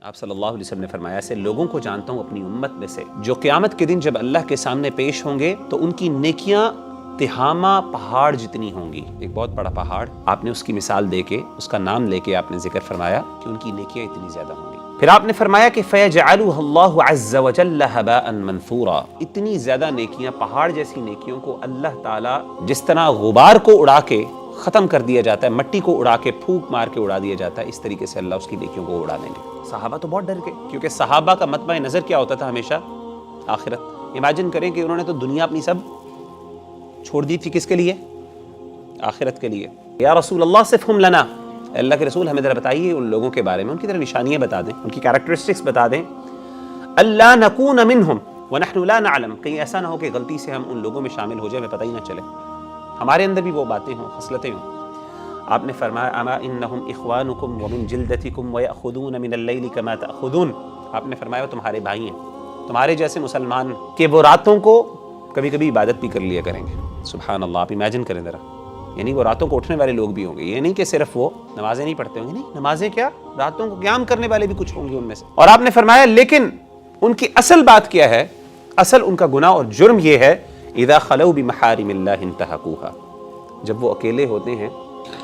آپ صلی اللہ علیہ وسلم نے فرمایا ایسے لوگوں کو جانتا ہوں اپنی امت میں سے جو قیامت کے دن جب اللہ کے سامنے پیش ہوں گے تو ان کی نیکیاں تہامہ پہاڑ جتنی ہوں گی. ایک بہت بڑا پہاڑ، آپ نے اس کی مثال دے کے، اس کا نام لے کے آپ نے ذکر فرمایا کہ ان کی نیکیاں اتنی زیادہ ہوں گی. پھر آپ نے فرمایا کہ فَيَجْعَلُهَا اللَّهُ عَزَّ وَجَلَّ هَبَاءً مَنْثُورًا. اتنی زیادہ نیکیاں، پہاڑ جیسی نیکیوں کو اللہ تعالیٰ جس طرح غبار کو اڑا کے ختم کر دیا جاتا ہے، مٹی کو اڑا کے پھونک مار کے اڑا دیا جاتا ہے، اس طریقے سے اللہ اس کی نیکیوں کو اڑا دیں گے. صحابہ تو بہت ڈر گئے، کیونکہ صحابہ کا مطمع نظر کیا ہوتا تھا ہمیشہ؟ آخرت. امیجن کریں کہ انہوں نے تو دنیا اپنی سب چھوڑ دی تھی، کس کے لیے؟ آخرت کے لیے. یا رسول اللہ صفہم لنا، اللہ کے رسول ہمیں ذرا بتائیے ان لوگوں کے بارے میں، ان کی ذرا نشانیاں بتا دیں، ان کی کیریکٹرسٹکس بتا دیں. اللہ نکون منہم ونحن لا نعلم، کہیں ایسا نہ ہو کہ غلطی سے ہم ان لوگوں میں شامل ہو جائے، ہمیں پتہ ہی نہ چلے، ہمارے اندر بھی وہ باتیں ہوں، خصلتیں ہوں. آپ نے فرمایا اما انہم اخوانکم ومن جلدتکم ویأخذون من اللیل کما تأخذون. آپ نے فرمایا وہ تمہارے بھائی ہیں، تمہارے جیسے مسلمان کہ وہ راتوں کو کبھی کبھی عبادت بھی کر لیا کریں گے. سبحان اللہ. آپ امیجن کریں ذرا، یعنی وہ راتوں کو اٹھنے والے لوگ بھی ہوں گے، یہ نہیں کہ صرف وہ نمازیں نہیں پڑھتے ہوں گے، نہیں، نمازیں کیا، راتوں کو قیام کرنے والے بھی کچھ ہوں گے ان میں سے. اور آپ نے فرمایا لیکن ان کی اصل بات کیا ہے، اصل ان کا گناہ اور جرم یہ ہے اذا خلوا بمحارم اللہ انتہکوها، جب وہ اکیلے ہوتے ہیں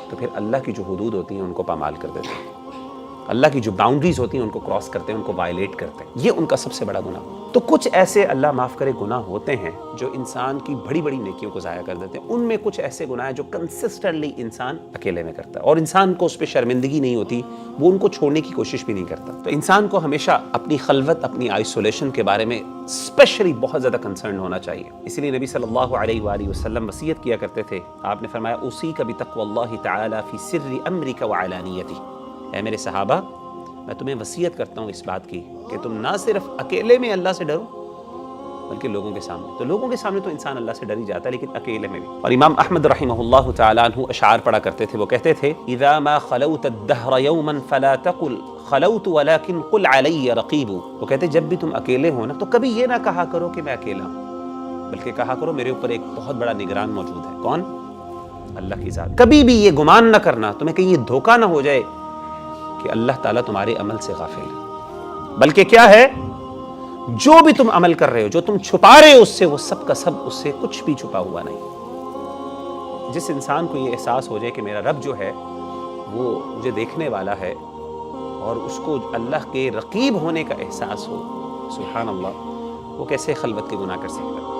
تو پھر اللہ کی جو حدود ہوتی ہیں ان کو پامال کر دیتے ہیں، اللہ کی جو باؤنڈریز ہوتی ہیں ان کو کراس کرتے ہیں، ان کو وائلیٹ کرتے ہیں. یہ ان کا سب سے بڑا گناہ. تو کچھ ایسے اللہ معاف کرے گناہ ہوتے ہیں جو انسان کی بڑی بڑی نیکیوں کو ضائع کر دیتے ہیں. ان میں کچھ ایسے گناہ ہیں جو کنسسٹنٹلی انسان اکیلے میں کرتا ہے اور انسان کو اس پہ شرمندگی نہیں ہوتی، وہ ان کو چھوڑنے کی کوشش بھی نہیں کرتا. تو انسان کو ہمیشہ اپنی خلوت، اپنی آئسولیشن کے بارے میں اسپیشلی بہت زیادہ کنسرن ہونا چاہیے. اسی لیے نبی صلی اللہ علیہ وآلہ وسلم وصیت کیا کرتے تھے. آپ نے فرمایا اوصیک بتقوی اللہ تعالی فی سر امرک وعلانیتہ، اے میرے صحابہ میں تمہیں وصیت کرتا ہوں اس بات کی کہ تم نہ صرف اکیلے میں اللہ سے ڈرو بلکہ لوگوں کے سامنے. تو لوگوں کے سامنے تو انسان اللہ سے ڈر ہی جاتا ہے، لیکن اکیلے میں بھی. اور امام احمد رحمہ اللہ تعالیٰ عنہ اشعار پڑھا کرتے تھے. وہ کہتے تھے اذا ما خلوت الدہر یوما فلا تقل خلوت ولكن قل علی رقیب. وہ کہتے جب بھی تم اکیلے ہو نا تو کبھی یہ نہ کہا کرو کہ میں اکیلا ہوں، بلکہ کہا کرو میرے اوپر ایک بہت بڑا نگران موجود ہے. کون؟ اللہ کی ذات. کبھی بھی یہ گمان نہ کرنا، تمہیں کہیں یہ دھوکہ نہ ہو جائے کہ اللہ تعالیٰ تمہارے عمل سے غافل ہے، بلکہ کیا ہے جو بھی تم عمل کر رہے ہو، جو تم چھپا رہے ہو اس سے، وہ سب کا سب اس سے کچھ بھی چھپا ہوا نہیں. جس انسان کو یہ احساس ہو جائے کہ میرا رب جو ہے وہ مجھے دیکھنے والا ہے اور اس کو اللہ کے رقیب ہونے کا احساس ہو، سبحان اللہ، وہ کیسے خلوت کے گناہ کر سکتا ہے.